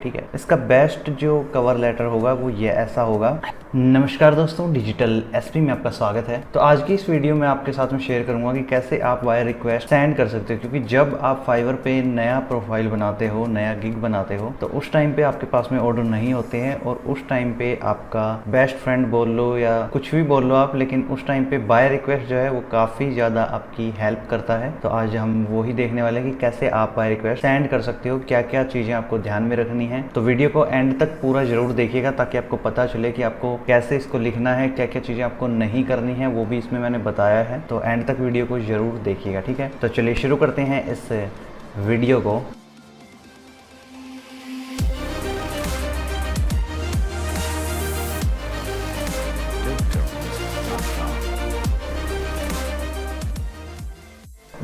ठीक है। इसका बेस्ट जो कवर लेटर होगा वो ये ऐसा होगा। नमस्कार दोस्तों, डिजिटल एसपी में आपका स्वागत है। तो आज की इस वीडियो में आपके साथ में शेयर करूंगा कि कैसे आप वायर रिक्वेस्ट सेंड कर सकते हो, क्योंकि जब आप फाइवर पे नया प्रोफाइल बनाते हो, नया गिग बनाते हो, तो उस टाइम पे आपके पास में ऑर्डर नहीं होते हैं और उस टाइम पे आपका बेस्ट फ्रेंड बोल लो या कुछ भी बोल लो आप, लेकिन उस टाइम पे वायर रिक्वेस्ट जो है वो काफ़ी ज़्यादा आपकी हेल्प करता है। तो आज हम वही देखने वाले हैं कि कैसे आप वायर रिक्वेस्ट सेंड कर सकते हो, क्या क्या चीज़ें आपको ध्यान में रखनी है। तो वीडियो को एंड तक पूरा जरूर देखिएगा ताकि आपको पता चले कि आपको कैसे इसको लिखना है, क्या क्या चीज़ें आपको नहीं करनी है, वो भी इसमें मैंने बताया है। तो एंड तक वीडियो को जरूर देखिएगा, ठीक है। तो चलिए शुरू करते हैं इस वीडियो को।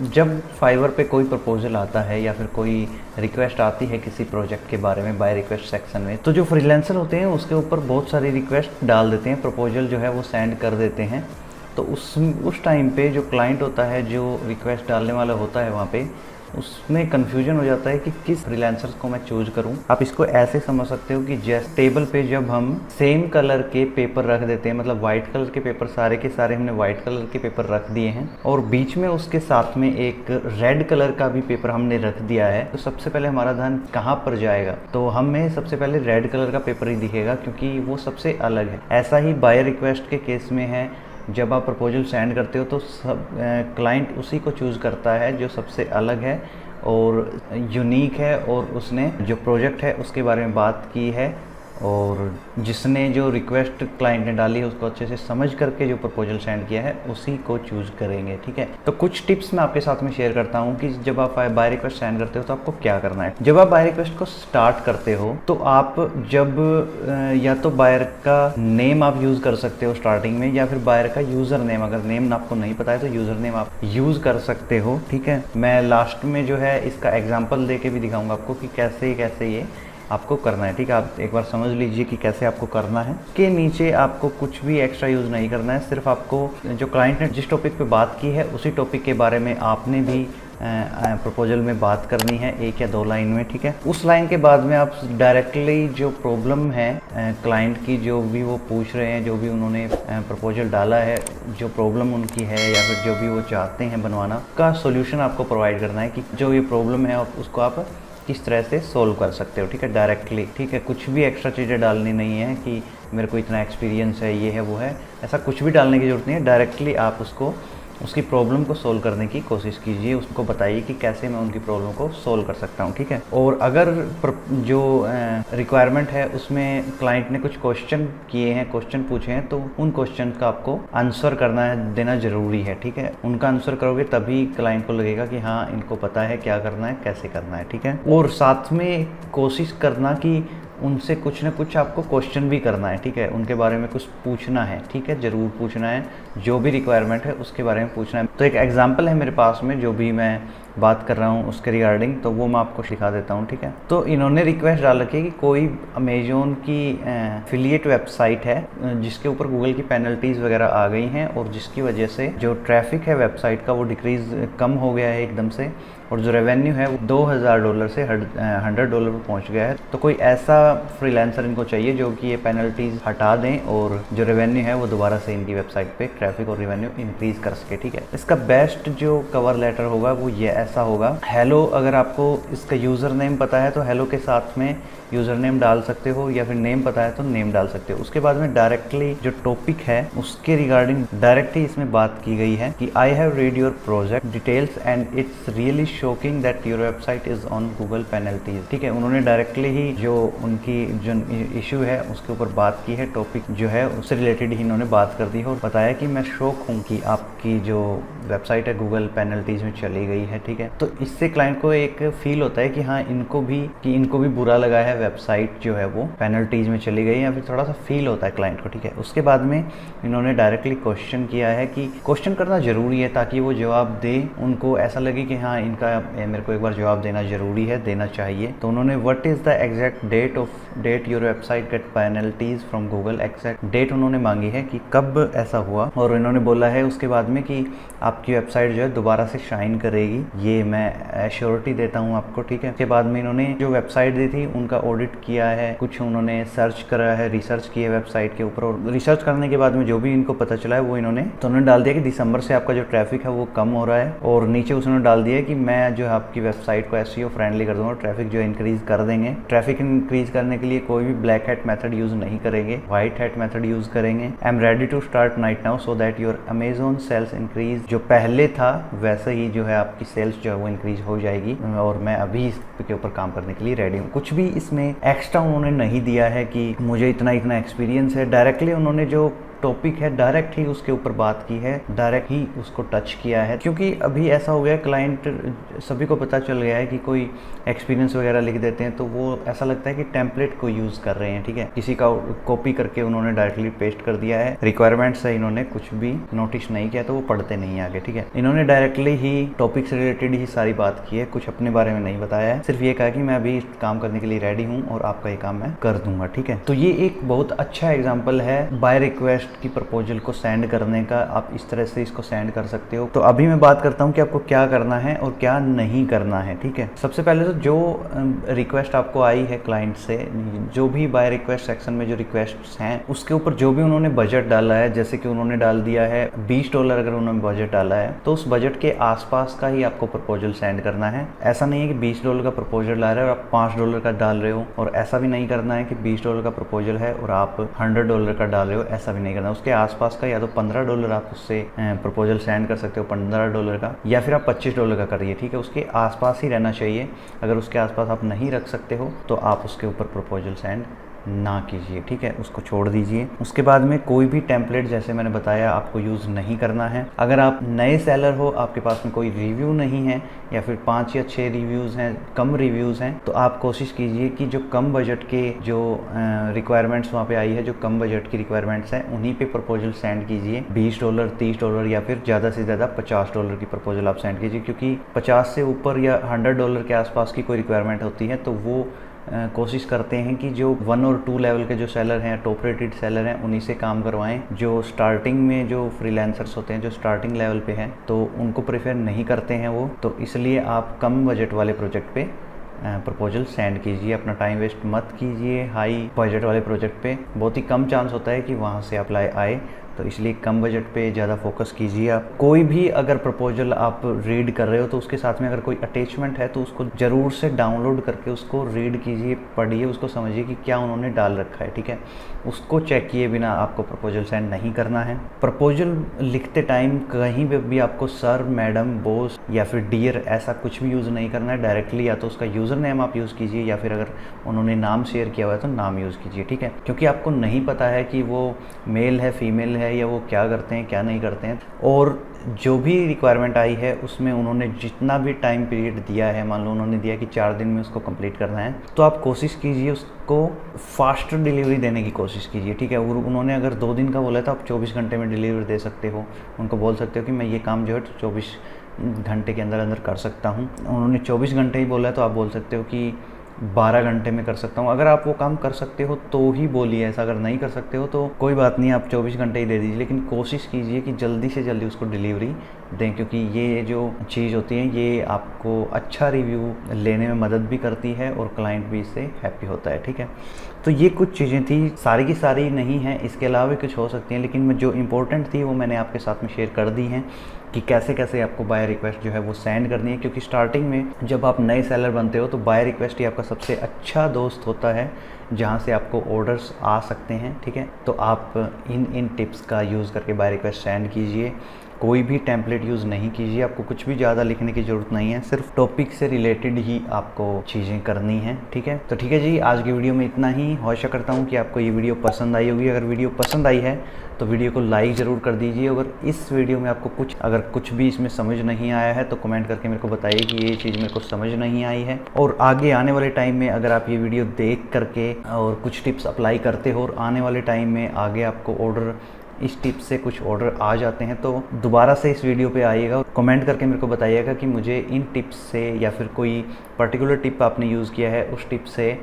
जब फाइवर पे कोई प्रपोजल आता है या फिर कोई रिक्वेस्ट आती है किसी प्रोजेक्ट के बारे में बाय रिक्वेस्ट सेक्शन में, तो जो फ्रीलांसर होते हैं उसके ऊपर बहुत सारी रिक्वेस्ट डाल देते हैं, प्रपोजल जो है वो सेंड कर देते हैं। तो उस टाइम पे जो क्लाइंट होता है, जो रिक्वेस्ट डालने वाला होता है, वहाँ पे उसमें कन्फ्यूजन हो जाता है कि किस फ्रीलांसर्स को मैं चूज करूं। आप इसको ऐसे समझ सकते हो कि जैसे टेबल पे जब हम सेम कलर के पेपर रख देते हैं, मतलब वाइट कलर के पेपर, सारे के सारे हमने वाइट कलर के पेपर रख दिए हैं और बीच में उसके साथ में एक रेड कलर का भी पेपर हमने रख दिया है, तो सबसे पहले हमारा ध्यान कहाँ पर जाएगा? तो हमें सबसे पहले रेड कलर का पेपर ही दिखेगा, क्योंकि वो सबसे अलग है। ऐसा ही बायर रिक्वेस्ट के केस में है। जब आप प्रपोजल सेंड करते हो तो सब क्लाइंट उसी को चूज़ करता है जो सबसे अलग है और यूनिक है और उसने जो प्रोजेक्ट है उसके बारे में बात की है और जिसने जो रिक्वेस्ट क्लाइंट ने डाली है उसको अच्छे से समझ करके जो प्रपोजल सेंड किया है उसी को चूज़ करेंगे, ठीक है। तो कुछ टिप्स मैं आपके साथ में शेयर करता हूँ कि जब आप बाय रिक्वेस्ट सेंड करते हो तो आपको क्या करना है। जब आप बाय रिक्वेस्ट को स्टार्ट करते हो तो आप जब या तो बायर का नेम आप यूज़ कर सकते हो स्टार्टिंग में, या फिर बायर का यूज़र नेम, अगर नेम आपको नहीं पता है तो यूज़र नेम आप यूज़ कर सकते हो, ठीक है। मैं लास्ट में जो है इसका एग्जाम्पल दे के भी दिखाऊंगा आपको कि कैसे कैसे ये आपको करना है, ठीक है। आप एक बार समझ लीजिए कि कैसे आपको करना है। के नीचे आपको कुछ भी एक्स्ट्रा यूज़ नहीं करना है, सिर्फ आपको जो क्लाइंट ने जिस टॉपिक पे बात की है उसी टॉपिक के बारे में आपने भी प्रपोजल में बात करनी है, 1 या 2 लाइन में, ठीक है। उस लाइन के बाद में आप डायरेक्टली जो प्रॉब्लम है क्लाइंट की, जो भी वो पूछ रहे हैं, जो भी उन्होंने प्रपोजल डाला है, जो प्रॉब्लम उनकी है या फिर जो भी वो चाहते हैं बनवाना, का सोल्यूशन आपको प्रोवाइड करना है कि जो ये प्रॉब्लम है उसको आप किस तरह से सोल्व कर सकते हो, ठीक है, डायरेक्टली, ठीक है। कुछ भी एक्स्ट्रा चीज़ें डालनी नहीं है कि मेरे को इतना एक्सपीरियंस है, ये है वो है, ऐसा कुछ भी डालने की जरूरत नहीं है। डायरेक्टली आप उसकी प्रॉब्लम को सोल्व करने की कोशिश कीजिए, उसको बताइए कि कैसे मैं उनकी प्रॉब्लम को सोल्व कर सकता हूँ, ठीक है। और अगर जो रिक्वायरमेंट है उसमें क्लाइंट ने कुछ क्वेश्चन किए हैं, क्वेश्चन पूछे हैं, तो उन क्वेश्चन का आपको आंसर करना है, देना जरूरी है, ठीक है। उनका आंसर करोगे तभी क्लाइंट को लगेगा कि हाँ इनको पता है क्या करना है, कैसे करना है, ठीक है। और साथ में कोशिश करना कि उनसे कुछ ना कुछ आपको क्वेश्चन भी करना है, ठीक है। उनके बारे में कुछ पूछना है, ठीक है, ज़रूर पूछना है, जो भी रिक्वायरमेंट है उसके बारे में पूछना है। तो एक एग्जांपल है मेरे पास में जो भी मैं बात कर रहा हूँ उसके रिगार्डिंग, तो वो मैं आपको सिखा देता हूँ, ठीक है। तो इन्होंने रिक्वेस्ट डाल रखी है कि कोई अमेजोन की एफिलिएट वेबसाइट है जिसके ऊपर गूगल की पेनल्टीज़ वगैरह आ गई हैं और जिसकी वजह से जो ट्रैफिक है वेबसाइट का वो डिक्रीज़ कम हो गया है एकदम से, और जो रेवेन्यू है वो $2000 से $100 पर पहुंच गया है। तो कोई ऐसा फ्रीलांसर इनको चाहिए जो कि ये पेनल्टीज हटा दें और जो रेवेन्यू है वो दोबारा से इनकी वेबसाइट पे ट्रैफिक और रेवेन्यू इंक्रीज कर सके, ठीक है। इसका बेस्ट जो कवर लेटर होगा वो ये ऐसा होगा। हेलो, अगर आपको इसका यूज़र नेम पता है तो हेलो के साथ में यूज़र नेम डाल सकते हो, या फिर नेम पता है तो नेम डाल सकते हो। उसके बाद में डायरेक्टली जो टॉपिक है उसके रिगार्डिंग डायरेक्टली इसमें बात की गई है कि I have read your project details and it's really shocking that your website is on Google penalties, ठीक है। उन्होंने डायरेक्टली ही जो उनकी जो इशू है उसके ऊपर बात की है, टॉपिक जो है उससे रिलेटेड ही इन्होंने बात कर दी है और बताया कि मैं शॉक हूँ कि आपकी जो वेबसाइट है गूगल पेनल्टीज में चली गई है, ठीक है। तो इससे क्लाइंट को एक फील होता है कि हाँ इनको भी बुरा लगा है, वेबसाइट जो है वो पेनल्टीज में चली गई, या फिर थोड़ा सा फील होता है क्लाइंट को, ठीक है। उसके बाद में इन्होंने डायरेक्टली क्वेश्चन किया है कि क्वेश्चन करना जरूरी है ताकि वो जवाब दे, उनको ऐसा लगे कि हाँ इनका का मेरे को एक बार जवाब देना ज़रूरी है, देना चाहिए। तो उन्होंने what is the exact date your website get penalties from Google, exact date उन्होंने मांगी है कि कब ऐसा हुआ, और इन्होंने बोला है उसके बाद में कि आपकी वेबसाइट जो है दोबारा से शाइन करेगी, ये मैं एश्योरिटी देता हूँ आपको, ठीक है। उसके बाद में इन्होंने जो वेबसाइट दी थी उनका ऑडिट किया है, कुछ उन्होंने सर्च करा है, रिसर्च की है वेबसाइट के ऊपर, और रिसर्च करने के बाद में जो भी इनको पता चला है वो उन्होंने डाल दिया कि दिसंबर से आपका जो ट्रैफिक है वो कम हो रहा है, और नीचे उसने डाल दिया कि मैं जो है आपकी वेबसाइट को एसईओ फ्रेंडली कर दूंगा, ट्रैफिक जो इंक्रीज कर देंगे। ट्रैफिक इंक्रीज करने के लिए कोई भी ब्लैक हैट मेथड यूज नहीं करेंगे, व्हाइट हैट मेथड यूज करेंगे। I am ready to start night now so that your Amazon sales increase, जो पहले था वैसे ही जो है आपकी सेल्स जो है वो इंक्रीज हो जाएगी, और मैं अभी इसके ऊपर काम करने के लिए रेडी हूँ। कुछ भी इसमें एक्स्ट्रा उन्होंने नहीं दिया है कि मुझे इतना एक्सपीरियंस है। डायरेक्टली उन्होंने जो टॉपिक है डायरेक्ट ही उसके ऊपर बात की है, डायरेक्ट ही उसको टच किया है, क्योंकि अभी ऐसा हो गया क्लाइंट सभी को पता चल गया है कि कोई एक्सपीरियंस वगैरह लिख देते हैं तो वो ऐसा लगता है कि टेम्पलेट को यूज़ कर रहे हैं, ठीक है। किसी का कॉपी करके उन्होंने डायरेक्टली पेस्ट कर दिया है, रिक्वायरमेंट्स है इन्होंने कुछ भी नोटिस नहीं किया तो वो पढ़ते नहीं आगे, ठीक है। इन्होंने डायरेक्टली ही टॉपिक से रिलेटेड ही सारी बात की है, कुछ अपने बारे में नहीं बताया है, सिर्फ ये कहा कि मैं अभी काम करने के लिए रेडी हूँ और आपका ये काम मैं कर दूंगा, ठीक है। तो ये एक बहुत अच्छा एग्जाम्पल है बाय रिक्वेस्ट की प्रपोजल को सेंड करने का, आप इस तरह से इसको सेंड कर सकते हो। तो अभी मैं बात करता हूँ कि आपको क्या करना है और क्या नहीं करना है, ठीक है। सबसे पहले तो जो रिक्वेस्ट आपको आई है क्लाइंट से, जो भी बाय रिक्वेस्ट सेक्शन में जो रिक्वेस्ट्स हैं उसके ऊपर जो भी उन्होंने बजट डाला है, जैसे कि उन्होंने डाल दिया है $20 अगर उन्होंने बजट डाला है तो उस बजट के आसपास का ही आपको प्रपोजल सेंड करना है। ऐसा नहीं है कि $20 का प्रपोजल डाल रहे हो और आप $5 का डाल रहे हो, और ऐसा भी नहीं करना है कि $20 का प्रपोजल है और आप $100 का डाल रहे हो, ऐसा भी नहीं करना। उसके आसपास का या तो $15 आप उससे प्रपोजल सेंड कर सकते हो, $15 का, या फिर आप $25 का करिए, ठीक है। उसके आसपास ही रहना चाहिए। अगर उसके आसपास आप नहीं रख सकते हो तो आप उसके ऊपर प्रपोजल सेंड ना कीजिए, ठीक है, उसको छोड़ दीजिए। उसके बाद में कोई भी टेम्पलेट जैसे मैंने बताया आपको यूज़ नहीं करना है। अगर आप नए सेलर हो, आपके पास में कोई रिव्यू नहीं है या फिर 5 या 6 रिव्यूज़ हैं, कम रिव्यूज़ हैं, तो आप कोशिश कीजिए कि जो कम बजट के जो रिक्वायरमेंट्स वहाँ पे आई है, जो कम बजट की रिक्वायरमेंट्स हैं उन्हीं पे प्रपोजल सेंड कीजिए। $20, $30 या फिर ज़्यादा से ज़्यादा $50 की प्रपोजल आप सेंड कीजिए, क्योंकि 50 से ऊपर या $100 के आसपास की कोई रिक्वायरमेंट होती है तो वो कोशिश करते हैं कि जो 1 और 2 लेवल के जो सेलर हैं, टॉप रेटेड सेलर हैं, उन्हीं से काम करवाएं। जो स्टार्टिंग में जो फ्रीलांसर्स होते हैं, जो स्टार्टिंग लेवल पे हैं, तो उनको प्रेफर नहीं करते हैं वो, तो इसलिए आप कम बजट वाले प्रोजेक्ट पे प्रपोजल सेंड कीजिए। अपना टाइम वेस्ट मत कीजिए। हाई बजट वाले प्रोजेक्ट पे बहुत ही कम चांस होता है कि वहाँ से अप्लाई आए, तो इसलिए कम बजट पे ज़्यादा फोकस कीजिए। आप कोई भी अगर प्रपोजल आप रीड कर रहे हो तो उसके साथ में अगर कोई अटैचमेंट है तो उसको ज़रूर से डाउनलोड करके उसको रीड कीजिए, पढ़िए, उसको समझिए कि क्या उन्होंने डाल रखा है, ठीक है। उसको चेक किए बिना आपको प्रपोजल सेंड नहीं करना है। प्रपोजल लिखते टाइम कहीं पे भी आपको सर, मैडम, बॉस या फिर डियर ऐसा कुछ भी यूज़ नहीं करना है। डायरेक्टली या तो उसका यूज़र नेम आप यूज़ कीजिए या फिर अगर उन्होंने नाम शेयर किया हुआ है तो नाम यूज़ कीजिए, ठीक है। क्योंकि आपको नहीं पता है कि वो मेल है, फीमेल है, या वो क्या करते हैं, क्या नहीं करते हैं। और जो भी रिक्वायरमेंट आई है उसमें उन्होंने जितना भी टाइम पीरियड दिया है, मान लो उन्होंने दिया कि 4 दिन में उसको कंप्लीट करना है, तो आप कोशिश कीजिए उसको फास्टर डिलीवरी देने की कोशिश कीजिए, ठीक है। और उन्होंने अगर 2 दिन का बोला है तो आप 24 घंटे में डिलीवरी दे सकते हो। उनको बोल सकते हो कि मैं ये काम जो है 24 घंटे के अंदर अंदर कर सकता हूँ। उन्होंने 24 घंटे ही बोला है तो आप बोल सकते हो कि 12 घंटे में कर सकता हूँ। अगर आप वो काम कर सकते हो तो ही बोलिए, ऐसा अगर नहीं कर सकते हो तो कोई बात नहीं, आप 24 घंटे ही दे दीजिए, लेकिन कोशिश कीजिए कि जल्दी से जल्दी उसको डिलीवरी दें, क्योंकि ये जो चीज़ होती है ये आपको अच्छा रिव्यू लेने में मदद भी करती है और क्लाइंट भी इससे हैप्पी होता है, ठीक है। तो ये कुछ चीज़ें थी, सारी की सारी नहीं हैं, इसके अलावा भी कुछ हो सकती हैं, लेकिन जो इम्पोर्टेंट थी वो मैंने आपके साथ में शेयर कर दी हैं कि कैसे कैसे आपको बाय रिक्वेस्ट जो है वो सेंड करनी है। क्योंकि स्टार्टिंग में जब आप नए सेलर बनते हो तो बाय रिक्वेस्ट ही आपका सबसे अच्छा दोस्त होता है, जहाँ से आपको ऑर्डर्स आ सकते हैं, ठीक है। तो आप इन टिप्स का यूज़ करके बाय रिक्वेस्ट सेंड कीजिए। कोई भी टेम्पलेट यूज़ नहीं कीजिए, आपको कुछ भी ज़्यादा लिखने की ज़रूरत नहीं है, सिर्फ टॉपिक से रिलेटेड ही आपको चीज़ें करनी हैं, ठीक है। तो ठीक है जी, आज की वीडियो में इतना ही। आशा करता हूँ कि आपको ये वीडियो पसंद आई होगी। अगर वीडियो पसंद आई है तो वीडियो को लाइक ज़रूर कर दीजिए। अगर इस वीडियो में आपको अगर कुछ भी इसमें समझ नहीं आया है तो कमेंट करके मेरे को बताइए कि ये चीज़ मेरे को समझ नहीं आई है। और आगे आने वाले टाइम में अगर आप ये वीडियो देख करके और कुछ टिप्स अप्लाई करते हो और आने वाले टाइम में आगे आपको ऑर्डर इस टिप से कुछ ऑर्डर आ जाते हैं तो दोबारा से इस वीडियो पे आइएगा, कमेंट करके मेरे को बताइएगा कि मुझे इन टिप्स से या फिर कोई पर्टिकुलर टिप आपने यूज़ किया है उस टिप से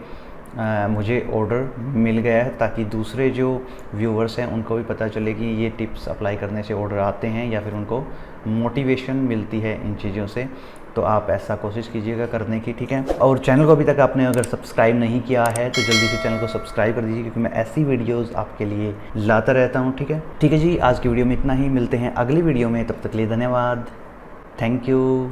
मुझे ऑर्डर मिल गया है, ताकि दूसरे जो व्यूवर्स हैं उनको भी पता चले कि ये टिप्स अप्लाई करने से ऑर्डर आते हैं या फिर उनको मोटिवेशन मिलती है इन चीज़ों से। तो आप ऐसा कोशिश कीजिएगा करने की, ठीक है। और चैनल को अभी तक आपने अगर सब्सक्राइब नहीं किया है तो जल्दी से चैनल को सब्सक्राइब कर दीजिए, क्योंकि मैं ऐसी वीडियोस आपके लिए लाता रहता हूँ, ठीक है। ठीक है जी, आज की वीडियो में इतना ही, मिलते हैं अगली वीडियो में, तब तक के लिए धन्यवाद, थैंक यू।